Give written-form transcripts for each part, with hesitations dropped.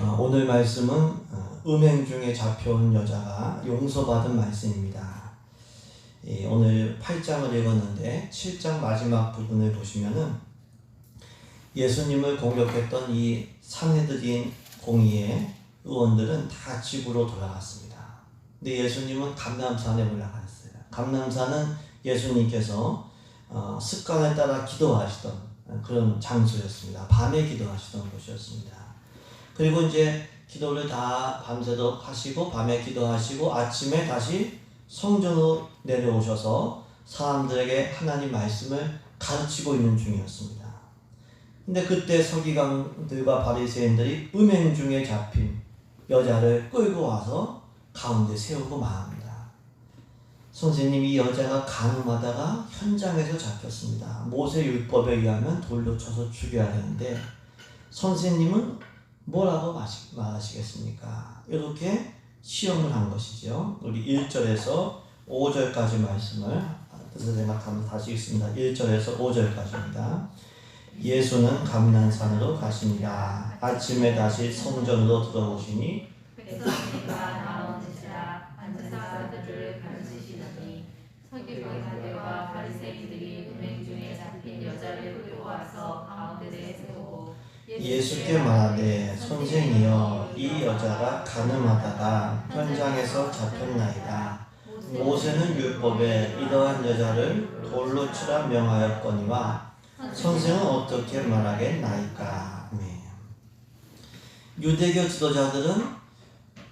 오늘 말씀은 음행 중에 잡혀온 여자가 용서받은 말씀입니다. 오늘 8장을 읽었는데 7장 마지막 부분을 보시면은 예수님을 공격했던 이 산헤드린 공의의 의원들은 다 집으로 돌아갔습니다. 근데 예수님은 감람산에 올라갔어요. 감람산은 예수님께서 습관에 따라 기도하시던 그런 장소였습니다. 밤에 기도하시던 곳이었습니다. 그리고 이제 기도를 다 밤새도록 하시고 밤에 기도하시고 아침에 다시 성전으로 내려오셔서 사람들에게 하나님 말씀을 가르치고 있는 중이었습니다. 근데 그때 서기관들과 바리새인들이 음행 중에 잡힌 여자를 끌고 와서 가운데 세우고 말합니다. 선생님, 이 여자가 간음하다가 현장에서 잡혔습니다. 모세 율법에 의하면 돌로 쳐서 죽여야 되는데 선생님은 뭐라고 말하시겠습니까? 이렇게 시험을 한 것이죠. 우리 1절에서 5절까지 말씀을 뜻을 생각하면 다시 읽습니다. 1절에서 5절까지입니다. 예수는 감난산으로 가시니라. 아침에 다시 성전으로 들어오시니 백성들과 나머지라 앉은 사람들을 가르치시더니 서기관들과 바리새인들이 음행 중에 잡힌 여자를 끌고 와서 가운데에 세우고 예수께 말하되 선생이여, 이 여자가 간음하다가 현장에서 잡혔나이다. 모세는 율법에 이러한 여자를 돌로 치라 명하였거니와 선생은 어떻게 말하겠나이까. 유대교 지도자들은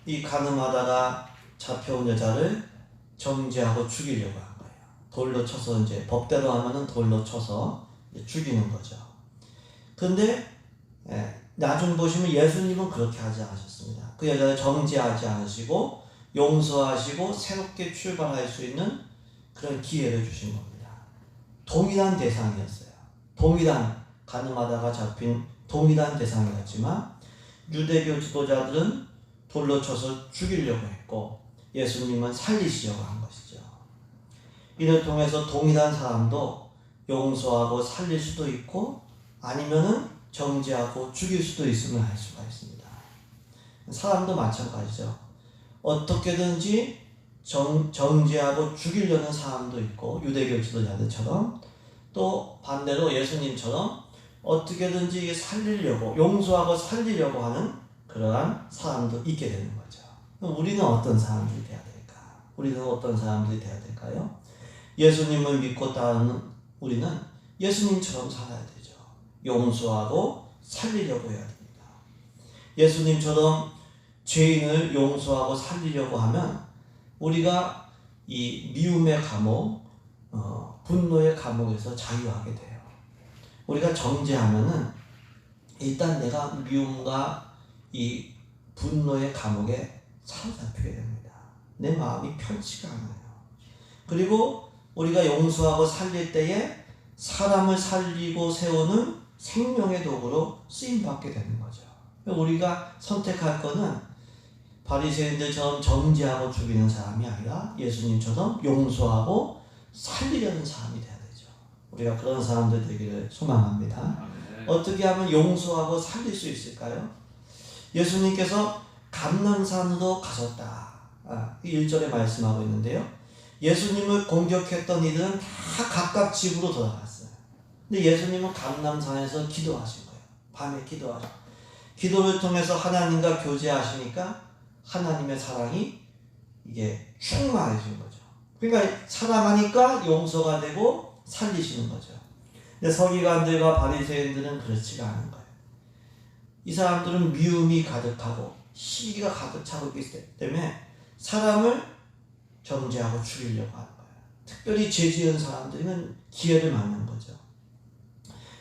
이 간음하다가 잡혀온 여자를 정죄하고 죽이려고 한 거예요. 돌로 쳐서, 이제 법대로 하면은 돌로 쳐서 죽이는 거죠. 그런데 나중 보시면 예수님은 그렇게 하지 않으셨습니다. 그 여자를 정죄하지 않으시고 용서하시고 새롭게 출발할 수 있는 그런 기회를 주신 겁니다. 동일한 대상이었어요. 동일한, 간음하다가 잡힌 동일한 대상이었지만 유대교 지도자들은 돌로 쳐서 죽이려고 했고 예수님은 살리시려고 한 것이죠. 이를 통해서 동일한 사람도 용서하고 살릴 수도 있고 아니면은 정죄하고 죽일 수도 있음을 알 수가 있습니다. 사람도 마찬가지죠. 어떻게든지 정죄하고 죽이려는 사람도 있고 유대교 지도자들처럼, 또 반대로 예수님처럼 어떻게든지 살리려고, 용서하고 살리려고 하는 그러한 사람도 있게 되는 거죠. 우리는 어떤 사람들이 돼야 될까? 우리는 어떤 사람들이 돼야 될까요? 예수님을 믿고 따르는 우리는 예수님처럼 살아야 되죠. 용서하고 살리려고 해야 됩니다. 예수님처럼 죄인을 용서하고 살리려고 하면 우리가 이 미움의 감옥, 분노의 감옥에서 자유하게 돼요. 우리가 정죄하면은 일단 내가 미움과 이 분노의 감옥에 사로잡히게 됩니다. 내 마음이 편치가 않아요. 그리고 우리가 용서하고 살릴 때에 사람을 살리고 세우는 생명의 도구로 쓰임받게 되는 거죠. 우리가 선택할 거는 바리새인들처럼 정죄하고 죽이는 사람이 아니라 예수님처럼 용서하고 살리려는 사람이 돼야 되죠. 우리가 그런 사람들 되기를 소망합니다. 어떻게 하면 용서하고 살릴 수 있을까요? 예수님께서 감난산으로 가셨다. 1절에 말씀하고 있는데요. 예수님을 공격했던 이들은 다 각각 집으로 돌아갔어요. 근데 예수님은 감람산에서 기도하신 거예요. 밤에 기도하시고. 기도를 통해서 하나님과 교제하시니까 하나님의 사랑이 이게 충만해진 거죠. 그러니까 사랑하니까 용서가 되고 살리시는 거죠. 근데 서기관들과 바리새인들은 그렇지가 않은 거예요. 이 사람들은 미움이 가득하고 시기가 가득 차고 있기 때문에 사람을 정죄하고 죽이려고 하는 거예요. 특별히 죄 지은 사람들은 기회를 맞는 거죠.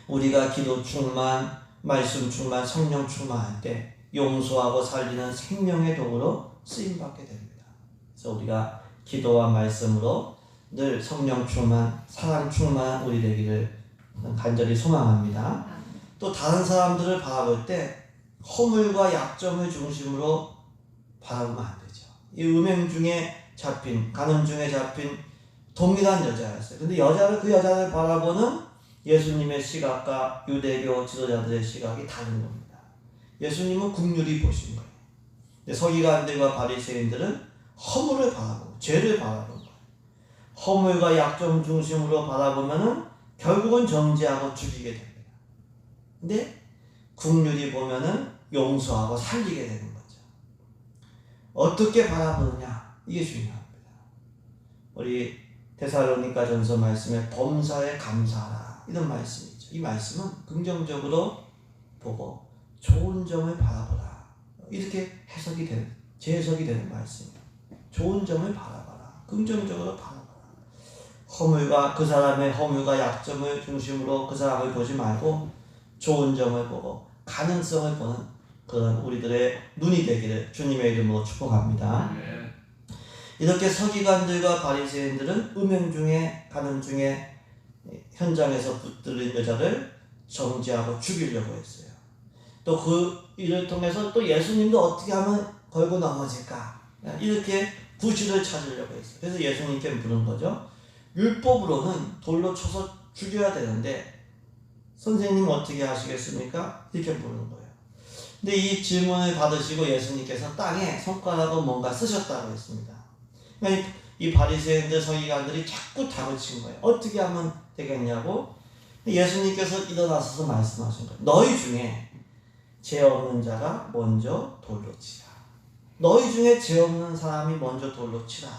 우리가 기도 충만, 말씀 충만, 성령 충만할 때 용서하고 살리는 생명의 도구로 쓰임받게 됩니다. 그래서 우리가 기도와 말씀으로 늘 성령 충만, 사랑 충만한 우리 되기를 간절히 소망합니다. 또 다른 사람들을 바라볼 때 허물과 약점을 중심으로 바라보면 안 되죠. 이 음행 중에 잡힌, 간음 중에 잡힌 동일한 여자였어요. 근데 그 여자를 바라보는 예수님의 시각과 유대교 지도자들의 시각이 다른 겁니다. 예수님은 긍휼히 보신 거예요. 근데 서기관들과 바리새인들은 허물을 바라보고 죄를 바라보는 거예요. 허물과 약점 중심으로 바라보면은 결국은 정죄하고 죽이게 됩니다. 근데 긍휼히 보면은 용서하고 살리게 되는 거죠. 어떻게 바라보느냐, 이게 중요합니다. 우리 데살로니가전서 말씀에 범사에 감사하라, 이런 말씀이 있죠. 이 말씀은 긍정적으로 보고 좋은 점을 바라보라, 이렇게 재해석이 되는 말씀이에요. 좋은 점을 바라봐라, 긍정적으로 바라봐라. 허물과 그 사람의 허물과 약점을 중심으로 그 사람을 보지 말고 좋은 점을 보고 가능성을 보는 그런 우리들의 눈이 되기를 주님의 이름으로 축복합니다. 이렇게 서기관들과 바리새인들은 음행 중에 가는 중에 현장에서 붙들린 여자를 정죄하고 죽이려고 했어요. 또 그 일을 통해서 또 예수님도 어떻게 하면 걸고 넘어질까, 이렇게 구실을 찾으려고 했어요. 그래서 예수님께 물은 거죠. 율법으로는 돌로 쳐서 죽여야 되는데 선생님 어떻게 하시겠습니까? 이렇게 물은 거예요. 근데 이 질문을 받으시고 예수님께서 땅에 손가락으로 뭔가 쓰셨다고 했습니다. 그러니까 이 바리새인들 서기관들이 자꾸 답을 친 거예요. 어떻게 하면 되겠냐고. 예수님께서 일어나셔서 말씀하신 거예요. 너희 중에 죄 없는 자가 먼저 돌로 치라. 너희 중에 죄 없는 사람이 먼저 돌로 치라.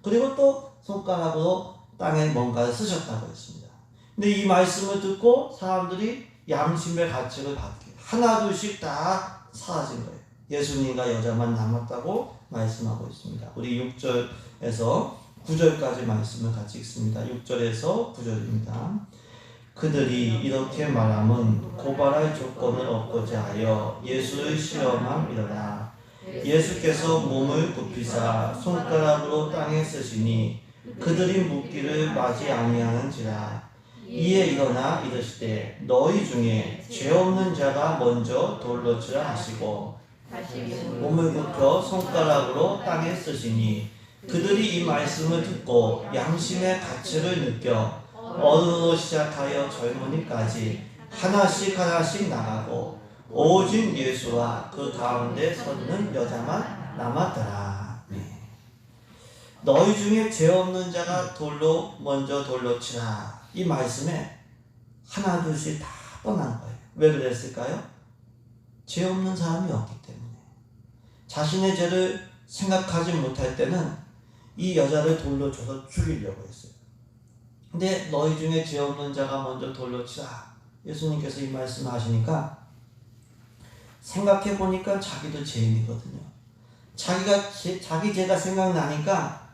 그리고 또 손가락으로 땅에 뭔가를 쓰셨다고 했습니다. 근데 이 말씀을 듣고 사람들이 양심의 가책을 받게 하나둘씩 다 사라진 거예요. 예수님과 여자만 남았다고 말씀하고 있습니다. 우리 6절에서 9절까지 말씀을 같이 읽습니다. 6절에서 9절입니다. 그들이 이렇게 말함은 고발할 조건을 얻고자 하여 예수를 시험함이로라. 예수께서 몸을 굽히사 손가락으로 땅에 쓰시니 그들이 묻기를 마지 아니하는지라. 이에 일어나 이르시되 너희 중에 죄 없는 자가 먼저 돌로 치라 하시고 몸을 굽혀 손가락으로 땅에 쓰시니 그들이 이 말씀을 듣고 양심의 가책을 느껴 어른으로 시작하여 젊은이까지 하나씩 나가고 오직 예수와 그 가운데 섰는 여자만 남았더라. 너희 중에 죄 없는 자가 먼저 돌로 치라. 이 말씀에 하나둘씩 다 떠난 거예요. 왜 그랬을까요? 죄 없는 사람이 없기 때문에. 자신의 죄를 생각하지 못할 때는 이 여자를 돌로 쳐서 죽이려고 했어요. 근데 너희 중에 죄 없는 자가 먼저 돌로 치라. 예수님께서 이 말씀을 하시니까 생각해 보니까 자기도 죄인이거든요. 자기 죄가 생각나니까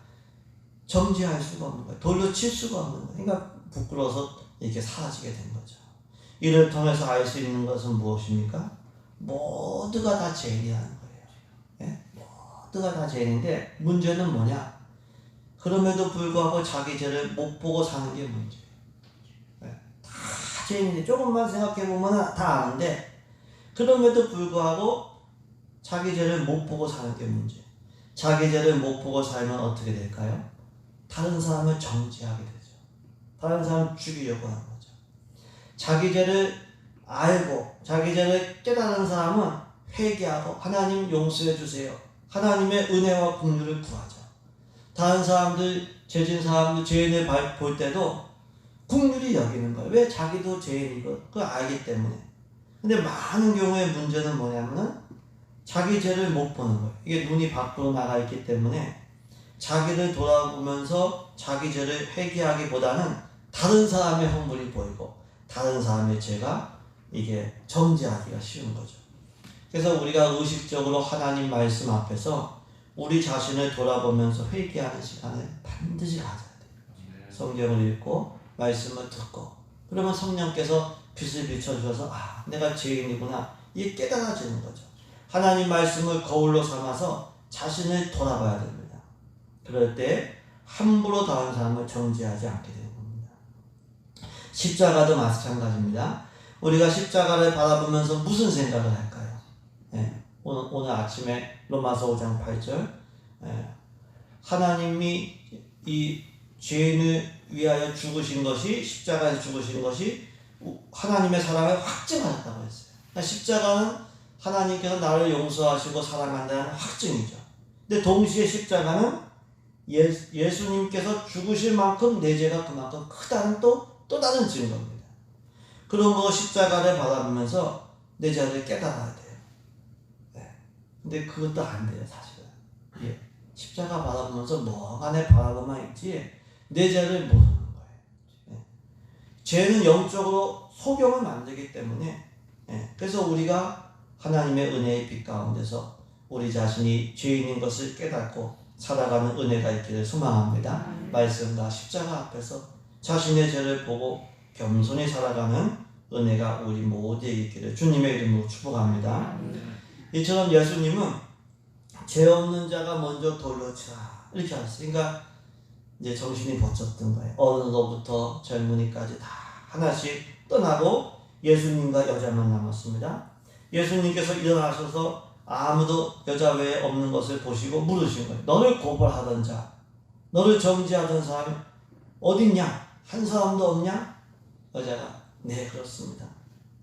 정죄할 수가 없는 거예요. 돌로 칠 수가 없는 거예요. 그러니까 부끄러워서 이렇게 사라지게 된 거죠. 이를 통해서 알 수 있는 것은 무엇입니까? 모두가 다 죄인이라는 거예요. 예? 모두가 다 죄인인데 문제는 뭐냐? 그럼에도 불구하고 자기 죄를 못 보고 사는 게 문제예요. 예? 다 죄인인데 조금만 생각해 보면 다 아는데 그럼에도 불구하고 자기 죄를 못 보고 사는 게 문제예요. 자기 죄를 못 보고 살면 어떻게 될까요? 다른 사람을 정죄하게 되죠. 다른 사람을 죽이려고 하는 거죠. 자기 죄를 알고 자기 죄를 깨달은 사람은 회개하고 하나님 용서해 주세요. 하나님의 은혜와 긍휼을 구하죠. 다른 사람들, 죄진 사람들 죄인을 볼 때도 긍휼히 여기는 거예요. 왜? 자기도 죄인이고 그걸 알기 때문에. 근데 많은 경우에 문제는 뭐냐면은 자기 죄를 못 보는 거예요. 이게 눈이 밖으로 나가 있기 때문에 자기를 돌아보면서 자기 죄를 회개하기보다는 다른 사람의 허물이 보이고 다른 사람의 죄가 이게 정죄하기가 쉬운 거죠. 그래서 우리가 의식적으로 하나님 말씀 앞에서 우리 자신을 돌아보면서 회개하는 시간을 반드시 가져야 돼요. 성경을 읽고 말씀을 듣고 그러면 성령께서 빛을 비춰주셔서 내가 죄인이구나 이게 깨달아지는 거죠. 하나님 말씀을 거울로 삼아서 자신을 돌아봐야 됩니다. 그럴 때 함부로 다른 사람을 정죄하지 않게 되는 겁니다. 십자가도 마찬가지입니다. 우리가 십자가를 바라보면서 무슨 생각을 할까요? 오늘 아침에 로마서 5장 8절 하나님이 이 죄인을 위하여 죽으신 것이 십자가에서 죽으신 것이 하나님의 사랑을 확증하셨다고 했어요. 그러니까 십자가는 하나님께서 나를 용서하시고 사랑한다는 확증이죠. 근데 동시에 십자가는 예수님께서 죽으실 만큼 내 죄가 그만큼 크다는 또 다른 증거입니다. 그런 거 십자가를 바라보면서 내 죄를 깨달아야 돼요. 네. 근데 그것도 안 돼요, 사실은. 예. 십자가 바라보면서 멍하니 바라보만 있지 내 죄를 모르는 거예요. 예. 죄는 영적으로 속임을 만들기 때문에 예. 그래서 우리가 하나님의 은혜의 빛 가운데서 우리 자신이 죄인인 것을 깨닫고 살아가는 은혜가 있기를 소망합니다. 말씀과 십자가 앞에서 자신의 죄를 보고 겸손히 살아가는 은혜가 우리 모두에게 있기를 주님의 이름으로 축복합니다. 이처럼 예수님은 죄 없는 자가 먼저 돌로 치라 이렇게 하셨어요. 그러니까 이제 정신이 번쩍든 거예요. 어른으로부터 젊은이까지 다 하나씩 떠나고 예수님과 여자만 남았습니다. 예수님께서 일어나셔서 아무도 여자 외에 없는 것을 보시고 물으신 거예요. 너를 고발하던 자, 너를 정죄하던 사람이 어딨냐? 한 사람도 없냐? 여자가 네 그렇습니다.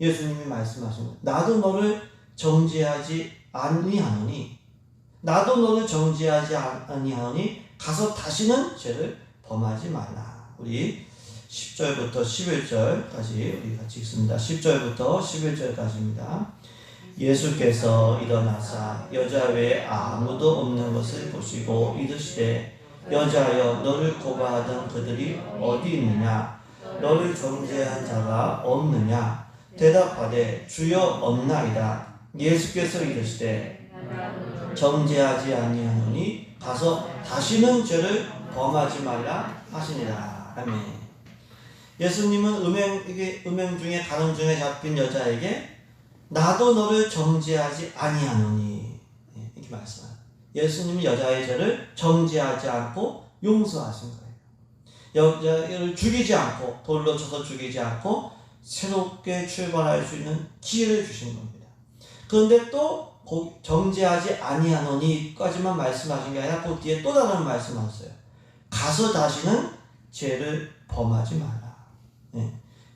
예수님이 말씀하신 거예요. 나도 너를 정죄하지 아니하노니 나도 너를 정죄하지 아니하노니 가서 다시는 죄를 범하지 말라. 우리 10절부터 11절까지 우리 같이 읽습니다. 10절부터 11절까지입니다. 예수께서 일어나사 여자 외에 아무도 없는 것을 보시고 이르시되 여자여 너를 고발하던 그들이 어디 있느냐 너를 정죄한 자가 없느냐 대답하되 주여 없나이다. 예수께서 이르시되 정죄하지 아니하노니 가서 다시는 죄를 범하지 말라 하시니라. 아멘. 예수님은 음행 중에 가늠 중에 잡힌 여자에게 나도 너를 정죄하지 아니하노니 이렇게 말씀합니다. 예수님은 여자의 죄를 정죄하지 않고 용서하신 거예요. 여자를 죽이지 않고 돌로 쳐서 죽이지 않고 새롭게 출발할 수 있는 기회를 주신 겁니다. 그런데 또 정죄하지 아니하노니까지만 말씀하신 게 아니라 그 뒤에 또 다른 말씀하셨어요. 가서 다시는 죄를 범하지 마라.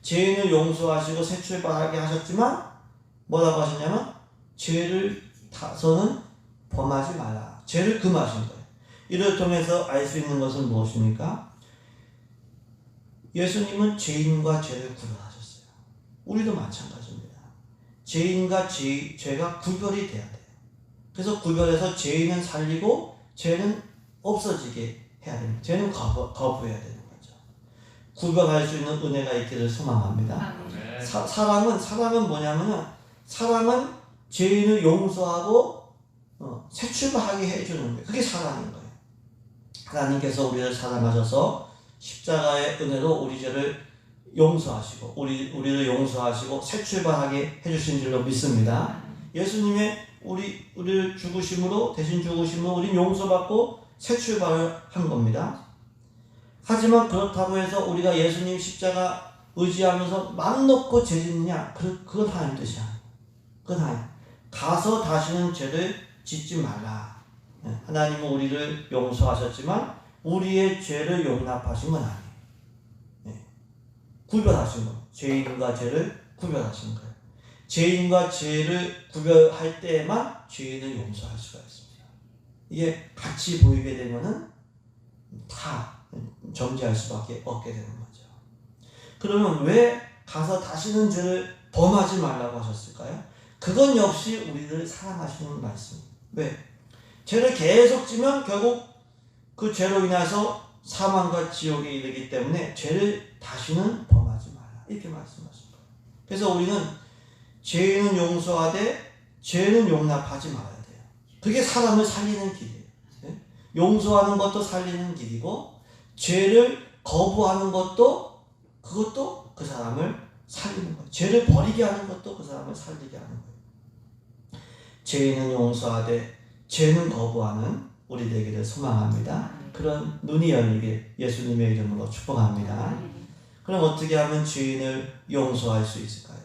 죄인을 용서하시고 새 출발하게 하셨지만 뭐라고 하셨냐면 죄를 다서는 범하지 마라. 죄를 금하신 거예요. 이를 통해서 알 수 있는 것은 무엇입니까? 예수님은 죄인과 죄를 구별하셨어요. 우리도 마찬가지입니다. 죄인과 죄가 구별이 돼야 돼요. 그래서 구별해서 죄인은 살리고 죄는 없어지게 해야 됩니다. 죄는 거부해야 되는 거죠. 구별할 수 있는 은혜가 있기를 소망합니다. 사랑은 뭐냐면은 사랑은 죄인을 용서하고 새 출발하게 해주는 거예요. 그게 사랑인 거예요. 하나님께서 우리를 사랑하셔서 십자가의 은혜로 우리 죄를 용서하시고 우리를 용서하시고 새 출발하게 해주신 줄로 믿습니다. 예수님의 우리를 죽으심으로 대신 죽으심으로 우리는 용서받고 새 출발을 한 겁니다. 하지만 그렇다고 해서 우리가 예수님 십자가 의지하면서 맘 놓고 죄 짓느냐? 그건 하나님 뜻이 아니에요. 그건 하나님. 가서 다시는 죄를 짓지 말라. 하나님은 우리를 용서하셨지만 우리의 죄를 용납하신 건 아니에요. 구별하신 거예요. 죄인과 죄를 구별하신 거예요. 죄인과 죄를 구별할 때에만 죄인을 용서할 수가 있습니다. 이게 같이 보이게 되면은 다 정죄할 수밖에 없게 되는 거죠. 그러면 왜 가서 다시는 죄를 범하지 말라고 하셨을까요? 그건 역시 우리를 사랑하시는 말씀입니다. 왜? 죄를 계속 지면 결국 그 죄로 인해서 사망과 지옥에 이르기 때문에 죄를 다시는 범하지 마라. 이렇게 말씀하신 거예요. 그래서 우리는 죄는 용서하되 죄는 용납하지 말아야 돼요. 그게 사람을 살리는 길이에요. 용서하는 것도 살리는 길이고 죄를 거부하는 것도 그것도 그 사람을 살리는 거예요. 죄를 버리게 하는 것도 그 사람을 살리게 하는 거예요. 죄인은 용서하되 죄는 거부하는 우리 되기를 소망합니다. 그런 눈이 열리게 예수님의 이름으로 축복합니다. 그럼 어떻게 하면 죄인을 용서할 수 있을까요?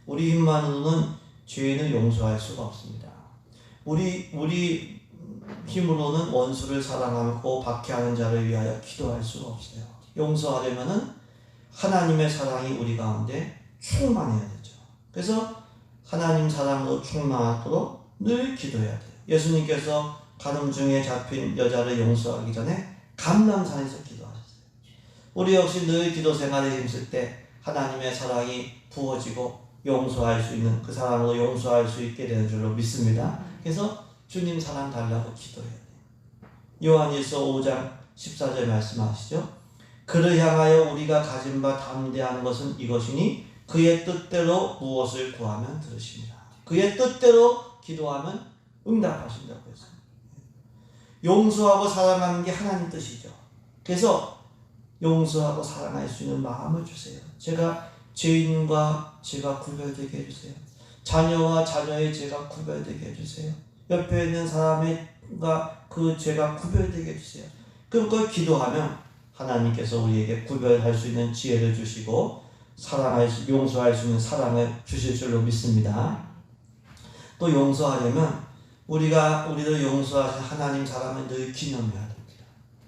우리 힘만으로는 죄인을 용서할 수가 없습니다. 우리 힘으로는 원수를 사랑하고 박해하는 자를 위하여 기도할 수가 없어요. 용서하려면은 하나님의 사랑이 우리 가운데 충만해야 되죠. 그래서 하나님 사랑으로 충만하도록 늘 기도해야 돼요. 예수님께서 간음 중에 잡힌 여자를 용서하기 전에 감람산에서 기도하셨어요. 우리 역시 늘 기도 생활에 힘쓸 때 하나님의 사랑이 부어지고 용서할 수 있는, 그 사랑으로 용서할 수 있게 되는 줄로 믿습니다. 그래서 주님 사랑 달라고 기도해야 돼요. 요한일서 5장 14절 말씀하시죠. 그를 향하여 우리가 가진 바 담대한 것은 이것이니 그의 뜻대로 무엇을 구하면 들으십니다. 그의 뜻대로 기도하면 응답하신다고 했어요. 용서하고 사랑하는 게 하나님 뜻이죠. 그래서 용서하고 사랑할 수 있는 마음을 주세요. 제가 죄인과 제가 구별되게 해주세요. 자녀와 자녀의 죄가 구별되게 해주세요. 옆에 있는 사람과 그 죄가 구별되게 해주세요. 그걸 기도하면 하나님께서 우리에게 구별할 수 있는 지혜를 주시고 용서할 수 있는 사랑을 주실 줄로 믿습니다. 또 용서하려면 우리를 용서하신 하나님 사랑을 늘 기념해야 됩니다.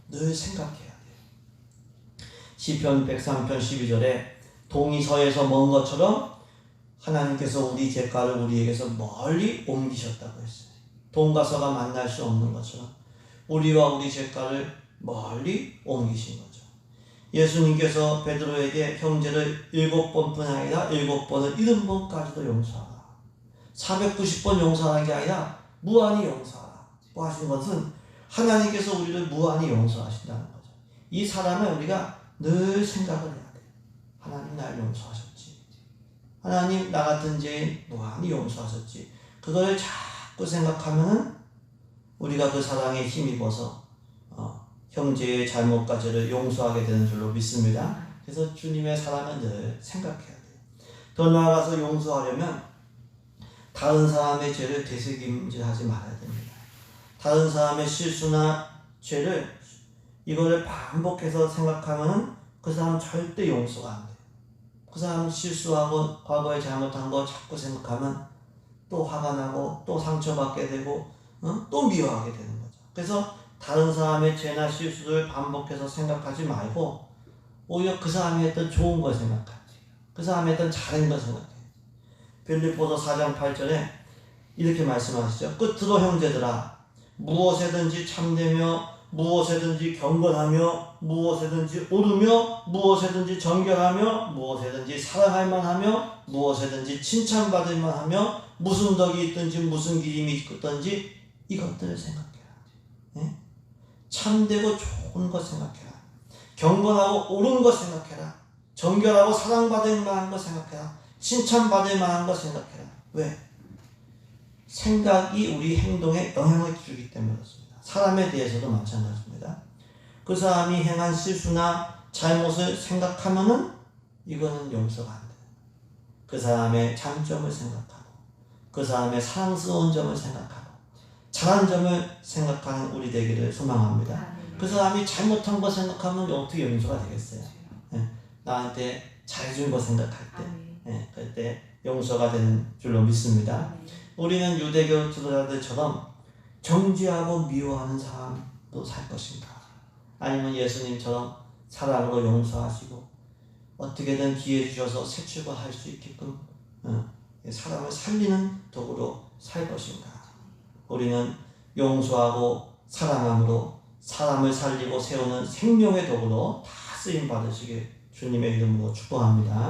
늘 생각해야 돼요. 시편 103편 12절에 동이 서에서 먼 것처럼 하나님께서 우리 죄가를 우리에게서 멀리 옮기셨다고 했어요. 동과 서가 만날 수 없는 것처럼 우리와 우리 죄가를 멀리 옮기신 거죠. 예수님께서 베드로에게 형제를 7번뿐 아니라 7번을 70번까지도 용서하라. 490번 용서하는 게 아니라 무한히 용서하라고 하신 것은 하나님께서 우리를 무한히 용서하신다는 거죠. 이 사람을 우리가 늘 생각을 해야 돼요. 하나님 날 용서하셨지. 하나님 나 같은 죄인 무한히 용서하셨지. 그걸 자꾸 생각하면 우리가 그 사랑에 힘입어서 형제의 잘못과 죄를 용서하게 되는 줄로 믿습니다. 그래서 주님의 사랑은 늘 생각해야 돼요. 더 나아가서 용서하려면 다른 사람의 죄를 되새김질하지 말아야 됩니다. 다른 사람의 실수나 죄를 이거를 반복해서 생각하면 그 사람은 절대 용서가 안 돼요. 그 사람 실수하고 과거에 잘못한 거 자꾸 생각하면 또 화가 나고 또 상처받게 되고 또 미워하게 되는 거죠. 그래서 다른 사람의 죄나 실수를 반복해서 생각하지 말고 오히려 그 사람이 했던 좋은 걸 생각하지. 그 사람이 했던 잘한 걸 생각해. 빌립보서 4장 8절에 이렇게 말씀하시죠. 끝으로 형제들아 무엇에든지 참되며 무엇에든지 경건하며 무엇에든지 옳으며 무엇에든지 정결하며 무엇에든지 사랑할 만하며 무엇에든지 칭찬받을 만하며 무슨 덕이 있든지 무슨 기림이 있든지 이것들을 생각해라. 예? 참되고 좋은 것 생각해라. 경건하고 옳은 것 생각해라. 정결하고 사랑받을 만한 것 생각해라. 칭찬받을 만한 것 생각해라. 왜? 생각이 우리 행동에 영향을 주기 때문에 그렇습니다. 사람에 대해서도 마찬가지입니다. 그 사람이 행한 실수나 잘못을 생각하면은 이거는 용서가 안 돼요. 그 사람의 장점을 생각하고 그 사람의 사랑스러운 점을 생각하고 잘한 점을 생각하는 우리 되기를 소망합니다. 그 사람이 잘못한 거 생각하면 어떻게 용서가 되겠어요? 예, 나한테 잘해준 거 생각할 때, 예, 그때 용서가 되는 줄로 믿습니다. 우리는 유대교 지도자들처럼 정죄하고 미워하는 사람도 살 것인가? 아니면 예수님처럼 사랑으로 용서하시고 어떻게든 기회 주셔서 새 출발할 수 있게끔 사람을 살리는 도구로 살 것인가? 우리는 용서하고 사랑함으로 사람을 살리고 세우는 생명의 도구로 다 쓰임 받으시길 주님의 이름으로 축복합니다.